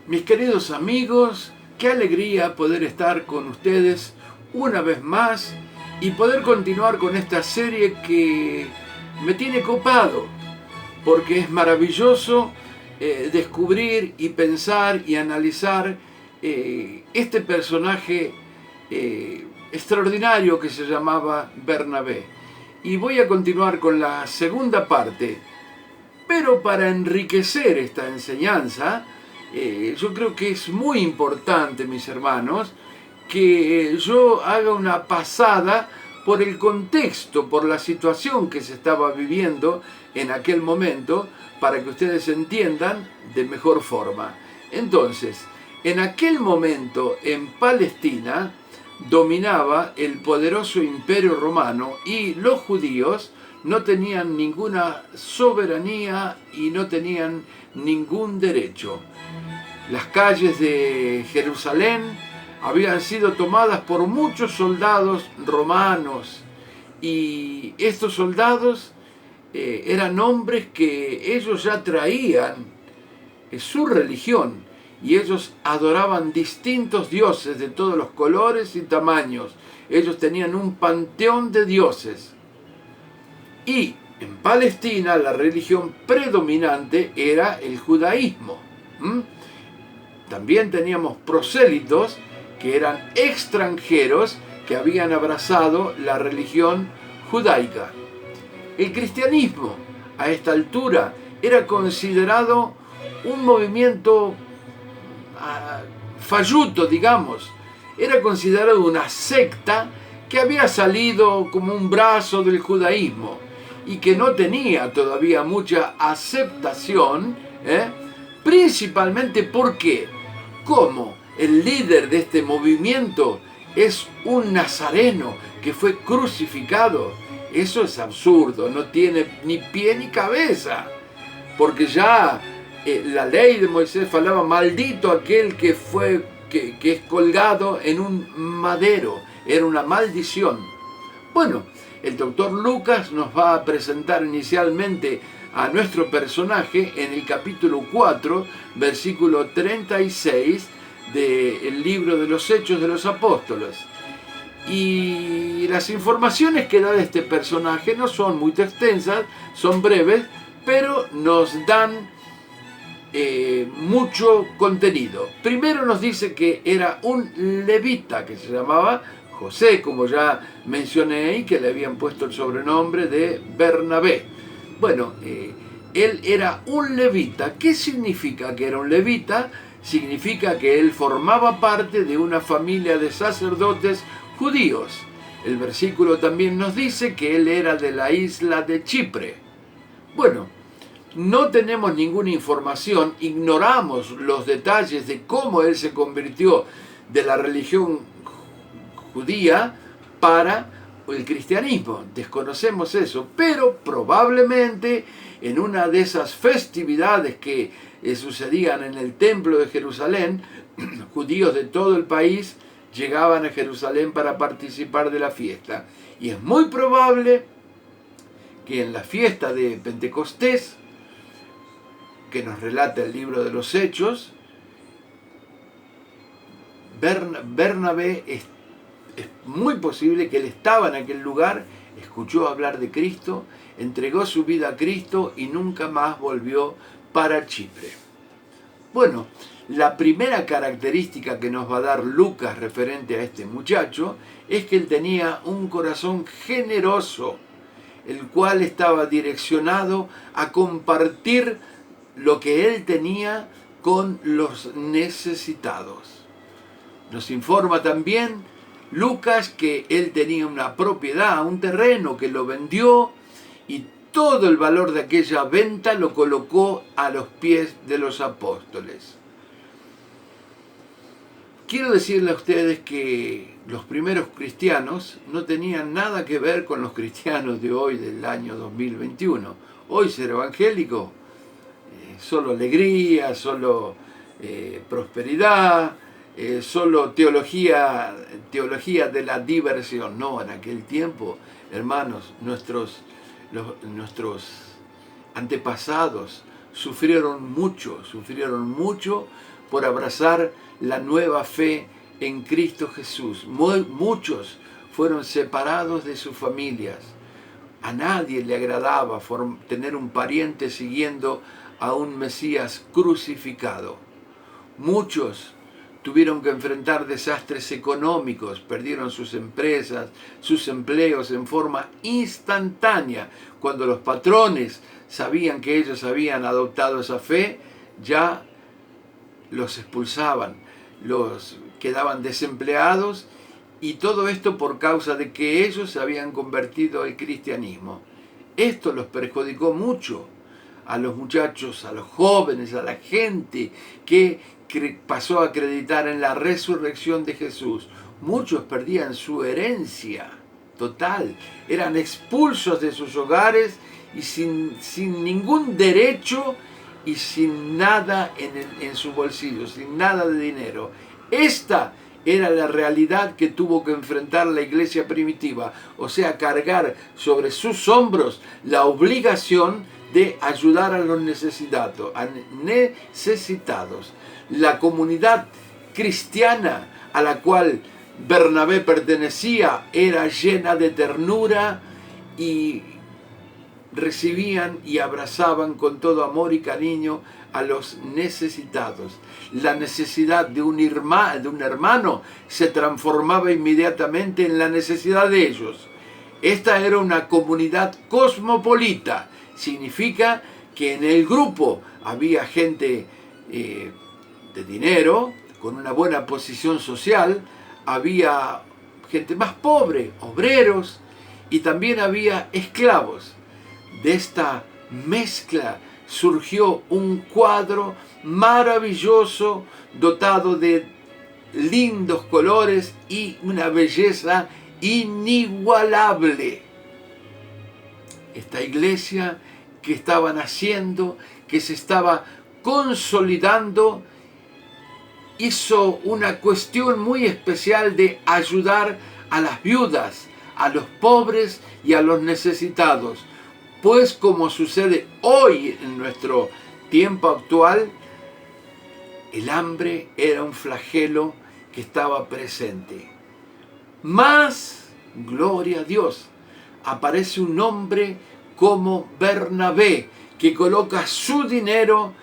Mis queridos amigos, qué alegría poder estar con ustedes una vez más y poder continuar con esta serie que me tiene copado, porque es maravilloso descubrir y pensar y analizar este personaje extraordinario que se llamaba Bernabé. Y voy a continuar con la segunda parte, pero para enriquecer esta enseñanza, yo creo que es muy importante, mis hermanos, que yo haga una pasada por el contexto, por la situación que se estaba viviendo en aquel momento, para que ustedes entiendan de mejor forma. Entonces, en aquel momento en Palestina dominaba el poderoso imperio romano y los judíos no tenían ninguna soberanía y no tenían ningún derecho. Las calles de Jerusalén habían sido tomadas por muchos soldados romanos y estos soldados eran hombres que ellos ya traían su religión y ellos adoraban distintos dioses de todos los colores y tamaños. Ellos tenían un panteón de dioses. Y en Palestina la religión predominante era el judaísmo. También teníamos prosélitos que eran extranjeros que habían abrazado la religión judaica. El cristianismo a esta altura era considerado un movimiento falluto, digamos. Era considerado una secta que había salido como un brazo del judaísmo y que no tenía todavía mucha aceptación, principalmente porque, como el líder de este movimiento es un nazareno que fue crucificado, eso es absurdo, no tiene ni pie ni cabeza, porque ya la ley de Moisés falaba: maldito aquel que es colgado en un madero, era una maldición. Bueno, el doctor Lucas nos va a presentar inicialmente a nuestro personaje en el capítulo 4, versículo 36 del libro de los Hechos de los Apóstoles. Y las informaciones que da de este personaje no son muy extensas, son breves, pero nos dan mucho contenido. Primero nos dice que era un levita que se llamaba José, como ya mencioné ahí, que le habían puesto el sobrenombre de Bernabé. Bueno, él era un levita. ¿Qué significa que era un levita? Significa que él formaba parte de una familia de sacerdotes judíos. El versículo también nos dice que él era de la isla de Chipre. Bueno, no tenemos ninguna información, ignoramos los detalles de cómo él se convirtió de la religión judía para el cristianismo. Desconocemos eso, pero probablemente en una de esas festividades que sucedían en el templo de Jerusalén, judíos de todo el país llegaban a Jerusalén para participar de la fiesta. Y es muy probable que en la fiesta de Pentecostés, que nos relata el libro de los Hechos, Bernabé es muy posible que él estaba en aquel lugar, escuchó hablar de Cristo, entregó su vida a Cristo y nunca más volvió para Chipre. Bueno, la primera característica que nos va a dar Lucas referente a este muchacho es que él tenía un corazón generoso, el cual estaba direccionado a compartir lo que él tenía con los necesitados. Nos informa también Lucas que él tenía una propiedad, un terreno, que lo vendió y todo el valor de aquella venta lo colocó a los pies de los apóstoles. Quiero decirle a ustedes que los primeros cristianos no tenían nada que ver con los cristianos de hoy, del año 2021. Hoy ser evangélico, solo alegría, solo prosperidad, solo teología de la diversión. No, en aquel tiempo, hermanos, nuestros antepasados sufrieron mucho por abrazar la nueva fe en Cristo Jesús. Muchos fueron separados de sus familias. A nadie le agradaba tener un pariente siguiendo a un Mesías crucificado. Muchos tuvieron que enfrentar desastres económicos, perdieron sus empresas, sus empleos en forma instantánea. Cuando los patrones sabían que ellos habían adoptado esa fe, ya los expulsaban, los quedaban desempleados, y todo esto por causa de que ellos se habían convertido al cristianismo. Esto los perjudicó mucho a los muchachos, a los jóvenes, a la gente que pasó a acreditar en la resurrección de Jesús. Muchos perdían su herencia total, eran expulsos de sus hogares y sin ningún derecho y sin nada en su bolsillo, sin nada de dinero. Esta era la realidad que tuvo que enfrentar la iglesia primitiva, o sea, cargar sobre sus hombros la obligación de ayudar a los necesitados. La comunidad cristiana a la cual Bernabé pertenecía era llena de ternura y recibían y abrazaban con todo amor y cariño a los necesitados. La necesidad de un hermano se transformaba inmediatamente en la necesidad de ellos. Esta era una comunidad cosmopolita. Significa que en el grupo había gente de dinero, con una buena posición social, había gente más pobre, obreros, y también había esclavos. De esta mezcla surgió un cuadro maravilloso, dotado de lindos colores y una belleza inigualable. Esta iglesia que estaba naciendo, que se estaba consolidando, hizo una cuestión muy especial de ayudar a las viudas, a los pobres y a los necesitados. Pues como sucede hoy en nuestro tiempo actual, el hambre era un flagelo que estaba presente. Mas, gloria a Dios, aparece un hombre como Bernabé, que coloca su dinero,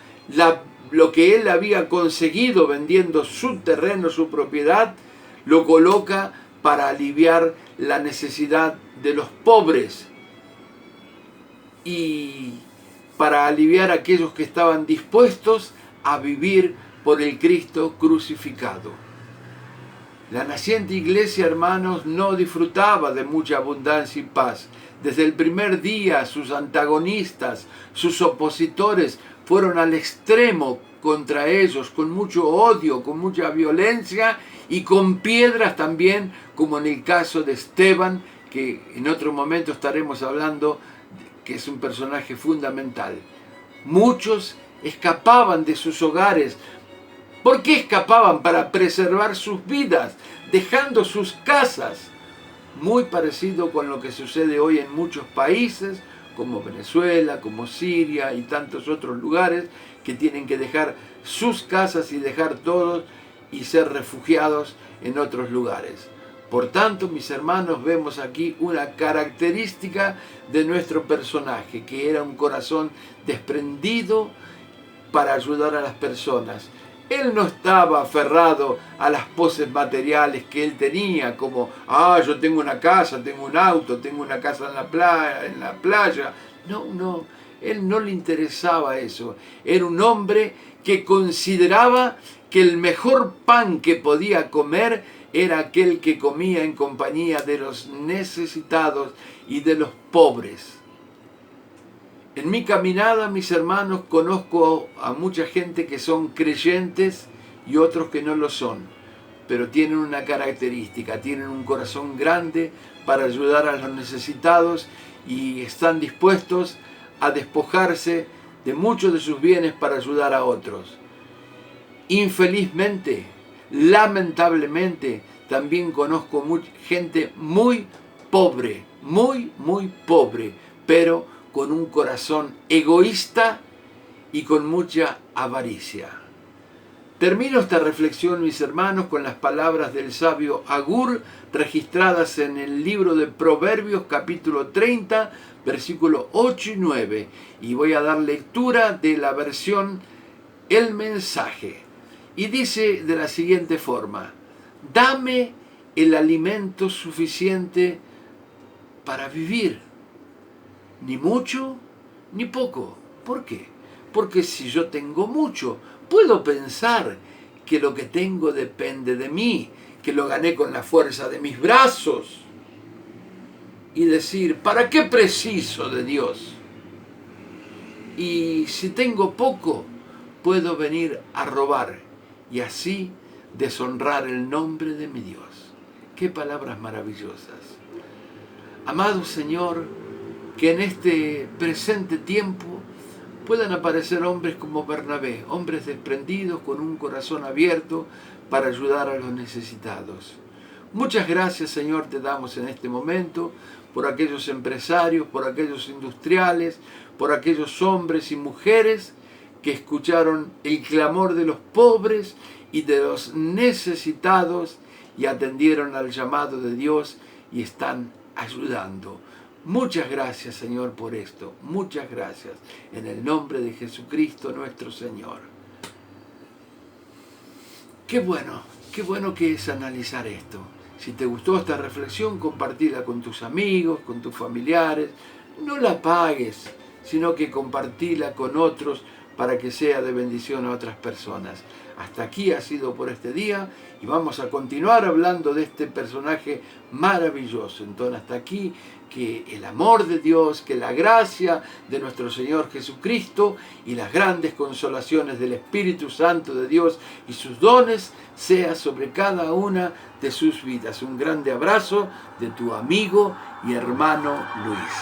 lo que él había conseguido vendiendo su terreno, su propiedad, lo coloca para aliviar la necesidad de los pobres y para aliviar a aquellos que estaban dispuestos a vivir por el Cristo crucificado. La naciente iglesia, hermanos, no disfrutaba de mucha abundancia y paz. Desde el primer día, sus antagonistas, sus opositores, fueron al extremo contra ellos, con mucho odio, con mucha violencia y con piedras también, como en el caso de Esteban, que en otro momento estaremos hablando, que es un personaje fundamental. Muchos escapaban de sus hogares. ¿Por qué escapaban? Para preservar sus vidas, dejando sus casas. Muy parecido con lo que sucede hoy en muchos países, como Venezuela, como Siria y tantos otros lugares, que tienen que dejar sus casas y dejar todos y ser refugiados en otros lugares. Por tanto, mis hermanos, vemos aquí una característica de nuestro personaje, que era un corazón desprendido para ayudar a las personas. Él no estaba aferrado a las poses materiales que él tenía, como, yo tengo una casa, tengo un auto, tengo una casa en la playa. No, él no le interesaba eso. Era un hombre que consideraba que el mejor pan que podía comer era aquel que comía en compañía de los necesitados y de los pobres. En mi caminada, mis hermanos, conozco a mucha gente que son creyentes y otros que no lo son, pero tienen una característica, tienen un corazón grande para ayudar a los necesitados y están dispuestos a despojarse de muchos de sus bienes para ayudar a otros. Infelizmente, lamentablemente, también conozco gente muy pobre, muy pobre, pero con un corazón egoísta y con mucha avaricia. Termino esta reflexión, mis hermanos, con las palabras del sabio Agur, registradas en el libro de Proverbios, capítulo 30, versículos 8 y 9. Y voy a dar lectura de la versión El Mensaje. Y dice de la siguiente forma: dame el alimento suficiente para vivir, ni mucho ni poco. ¿Por qué? Porque si yo tengo mucho, puedo pensar que lo que tengo depende de mí, que lo gané con la fuerza de mis brazos, y decir, ¿para qué preciso de Dios? Y si tengo poco, puedo venir a robar y así deshonrar el nombre de mi Dios. ¡Qué palabras maravillosas! Amado Señor, que en este presente tiempo puedan aparecer hombres como Bernabé, hombres desprendidos con un corazón abierto para ayudar a los necesitados. Muchas gracias, Señor, te damos en este momento por aquellos empresarios, por aquellos industriales, por aquellos hombres y mujeres que escucharon el clamor de los pobres y de los necesitados y atendieron al llamado de Dios y están ayudando. Muchas gracias, Señor, por esto. Muchas gracias. En el nombre de Jesucristo nuestro Señor. Qué bueno que es analizar esto. Si te gustó esta reflexión, compartila con tus amigos, con tus familiares. No la apagues, sino que compartila con otros para que sea de bendición a otras personas. Hasta aquí ha sido por este día y vamos a continuar hablando de este personaje maravilloso. Entonces, hasta aquí, que el amor de Dios, que la gracia de nuestro Señor Jesucristo y las grandes consolaciones del Espíritu Santo de Dios y sus dones sea sobre cada una de sus vidas. Un grande abrazo de tu amigo y hermano Luis.